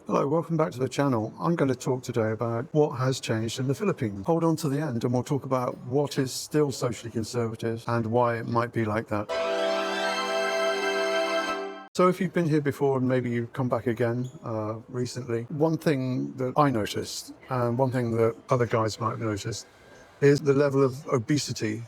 Hello, welcome back to the channel. I'm going to talk today about what has changed in the Philippines. Hold on to the end and we'll talk about what is still socially conservative and why it might be like that. So if you've been here before and maybe you've come back again recently, one thing that I noticed and one thing that other guys might have noticed is the level of obesity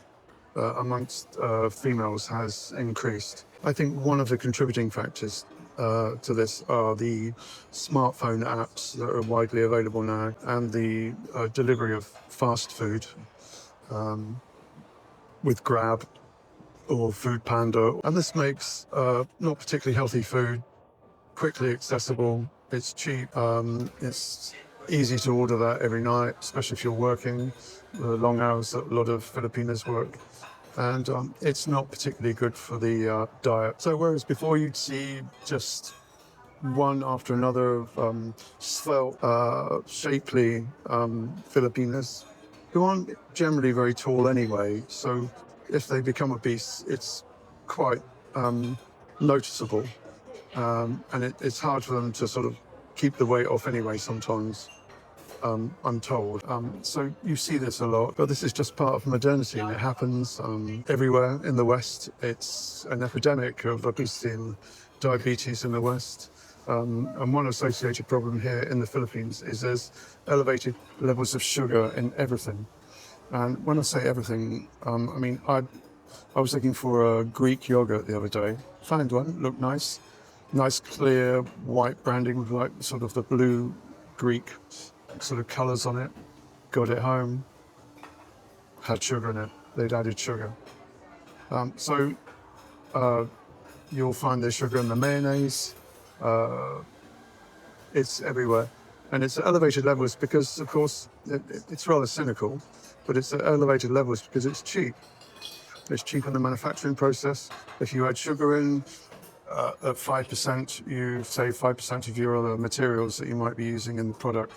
amongst females has increased. I think one of the contributing factors to this are the smartphone apps that are widely available now and the delivery of fast food with Grab or Food Panda. And this makes not particularly healthy food quickly accessible. It's cheap. It's easy to order that every night, especially if you're working the long hours that a lot of Filipinos work. And it's not particularly good for the diet. So whereas before you'd see just one after another of svelte, shapely Filipinos who aren't generally very tall anyway. So if they become obese, it's quite noticeable. And it's hard for them to sort of keep the weight off anyway sometimes. I'm told. So you see this a lot, but this is just part of modernity and it happens everywhere in the West. It's an epidemic of obesity and diabetes in the West. And one associated problem here in the Philippines is there's elevated levels of sugar in everything. And when I say everything, I mean, I was looking for a Greek yogurt the other day, found one, looked nice clear white branding with like sort of the blue Greek sort of colours on it. Got it home, had sugar in it. They'd added sugar. So you'll find there's sugar in the mayonnaise. It's everywhere. And it's at elevated levels because, of course, it's rather cynical, but it's at elevated levels because it's cheap. It's cheap in the manufacturing process. If you add sugar in at 5%, you save 5% of your other materials that you might be using in the product.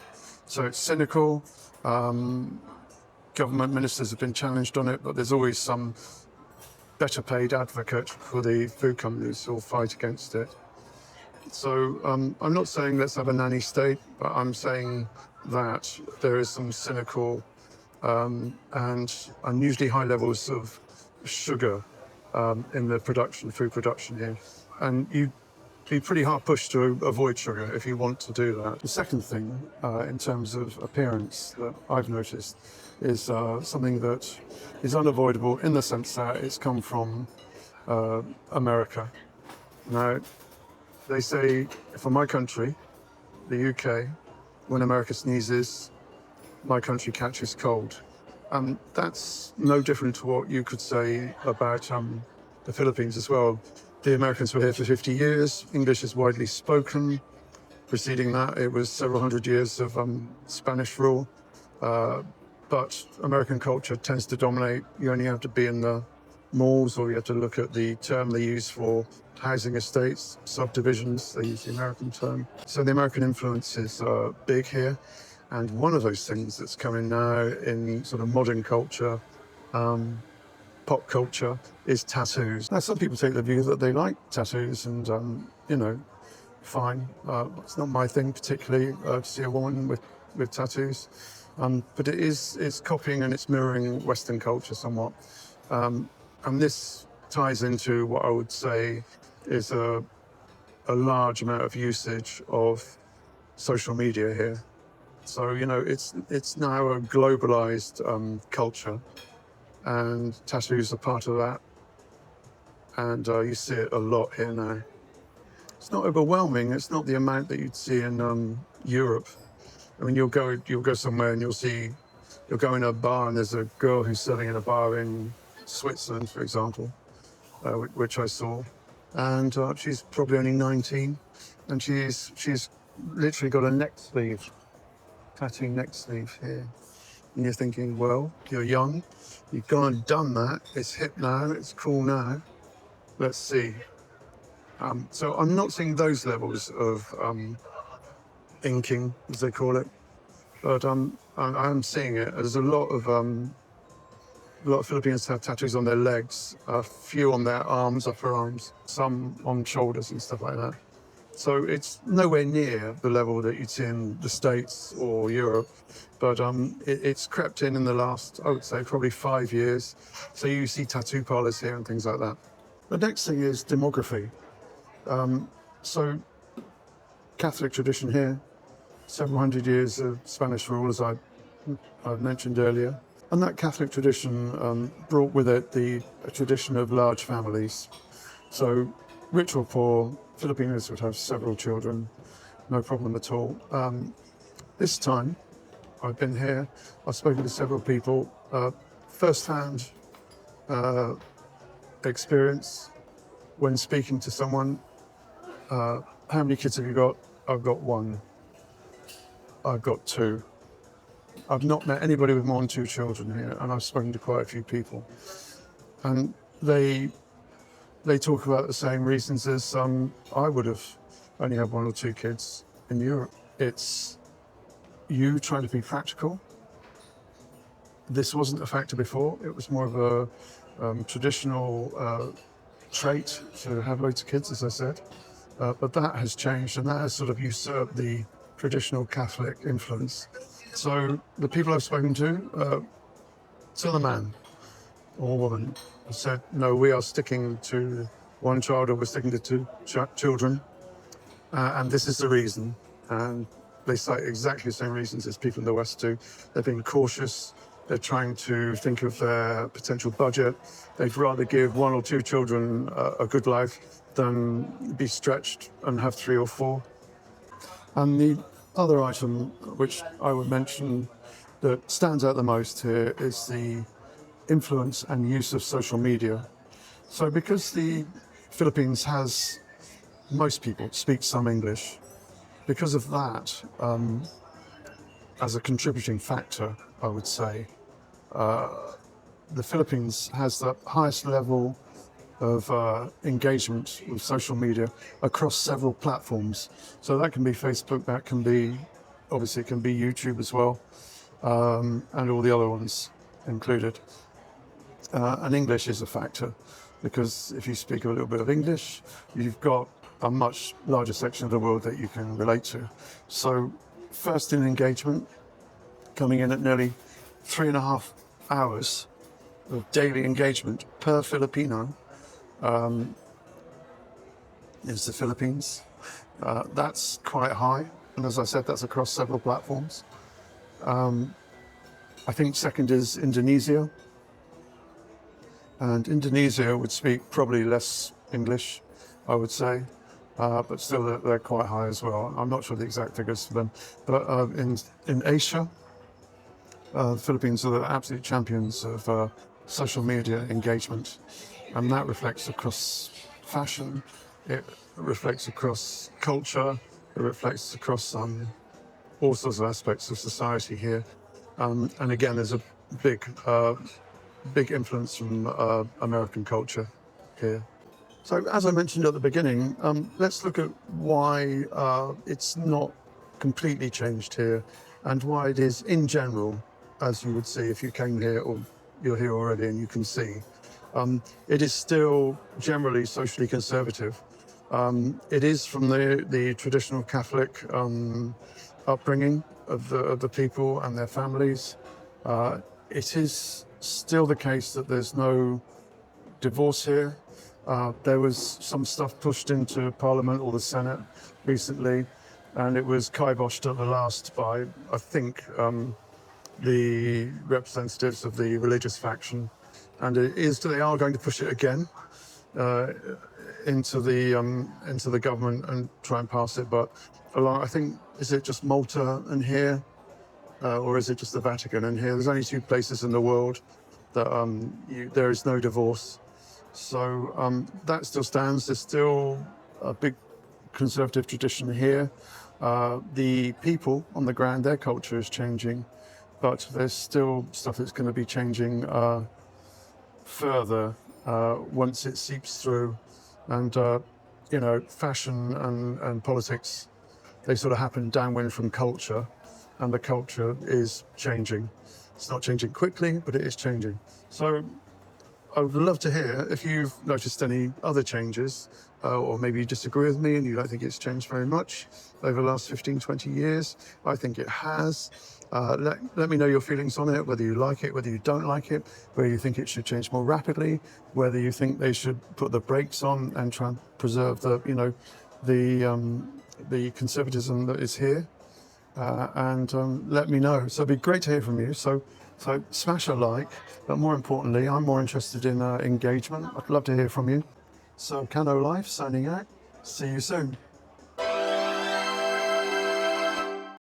So it's cynical. Government ministers have been challenged on it, but there's always some better paid advocate for the food companies who'll fight against it. So I'm not saying let's have a nanny state, but I'm saying that there is some cynical and unusually high levels of sugar in the food production here. And you'd be pretty hard pushed to avoid sugar if you want to do that. The second thing in terms of appearance that I've noticed is something that is unavoidable in the sense that it's come from America. Now, they say for my country, the UK, when America sneezes, my country catches cold. That's no different to what you could say about the Philippines as well. The Americans were here for 50 years. English is widely spoken. Preceding that, it was several hundred years of Spanish rule. But American culture tends to dominate. You only have to be in the malls, or you have to look at the term they use for housing estates, subdivisions. They use the American term. So the American influence is big here. And one of those things that's coming now in sort of modern culture, pop culture, is tattoos. Now, some people take the view that they like tattoos and, fine. It's not my thing particularly to see a woman with tattoos. But it's copying and it's mirroring Western culture somewhat. And this ties into what I would say is a large amount of usage of social media here. So, it's now a globalized culture, and tattoos are part of that. And you see it a lot here now. It's not overwhelming. It's not the amount that you'd see in Europe. I mean, you'll go somewhere and you'll go in a bar and there's a girl who's selling in a bar in Switzerland, for example, which I saw. And she's probably only 19. And she's literally got a tattoo neck sleeve here. And you're thinking, well, you're young, you've gone and done that, it's hip now, it's cool now, let's see. So I'm not seeing those levels of inking, as they call it, but I am seeing it. There's a lot of Filipinos have tattoos on their legs, a few on their arms, upper arms, some on shoulders and stuff like that. So it's nowhere near the level that you'd see in the States or Europe, but it's crept in the last, I would say, probably 5 years. So you see tattoo parlors here and things like that. The next thing is demography. So Catholic tradition here, several hundred years of Spanish rule, as I've mentioned earlier. And that Catholic tradition brought with it a tradition of large families. So rich or poor, Filipinos would have several children, no problem at all. This time I've been here, I've spoken to several people, first-hand experience when speaking to someone. How many kids have you got? I've got one. I've got two. I've not met anybody with more than two children here, and I've spoken to quite a few people. And they talk about the same reasons as I would have only had one or two kids in Europe. It's you trying to be practical. This wasn't a factor before. It was more of a traditional trait to have loads of kids, as I said. But that has changed, and that has sort of usurped the traditional Catholic influence. So the people I've spoken to the man or woman have said, no, we are sticking to one child, or we're sticking to two children, and this is the reason. And they cite exactly the same reasons as people in the West do. They're being cautious. They're trying to think of their potential budget. They'd rather give one or two children a good life than be stretched and have three or four. And the other item which I would mention that stands out the most here is the influence and use of social media. So because the Philippines has, most people speak some English, because of that, as a contributing factor, I would say, the Philippines has the highest level of engagement with social media across several platforms. So that can be Facebook, that can be, obviously it can be YouTube as well, and all the other ones included. And English is a factor, because if you speak a little bit of English, you've got a much larger section of the world that you can relate to. So first in engagement, coming in at nearly 3.5 hours of daily engagement per Filipino, is the Philippines. That's quite high, and as I said, that's across several platforms. I think second is Indonesia, and Indonesia would speak probably less English, I would say, but still they're quite high as well. I'm not sure the exact figures for them, but in Asia, the Philippines are the absolute champions of social media engagement, and that reflects across fashion, it reflects across culture, it reflects across all sorts of aspects of society here. And again, there's a big influence from American culture here. So as I mentioned at the beginning, let's look at why it's not completely changed here, and why it is in general, as you would see if you came here or you're here already and you can see, it is still generally socially conservative. It is from the traditional Catholic upbringing of the people and their families. It is still the case that there's no divorce here. There was some stuff pushed into Parliament or the Senate recently, and it was kiboshed at the last by, I think, the representatives of the religious faction, and they are going to push it again into the government and try and pass it. But I think, is it just Malta and here, or is it just the Vatican and here? There's only two places in the world that there is no divorce. So that still stands. There's still a big conservative tradition here. The people on the ground, their culture is changing, but there's still stuff that's going to be changing further once it seeps through. And fashion and politics, they sort of happen downwind from culture, and the culture is changing. It's not changing quickly, but it is changing. So I would love to hear if you've noticed any other changes, or maybe you disagree with me and you don't think it's changed very much over the last 15, 20 years. I think it has. Let me know your feelings on it, whether you like it, whether you don't like it, whether you think it should change more rapidly, whether you think they should put the brakes on and try and preserve the conservatism that is here. And let me know. So it'd be great to hear from you. So smash a like, but more importantly, I'm more interested in engagement. I'd love to hear from you. So Cano Life signing out. See you soon.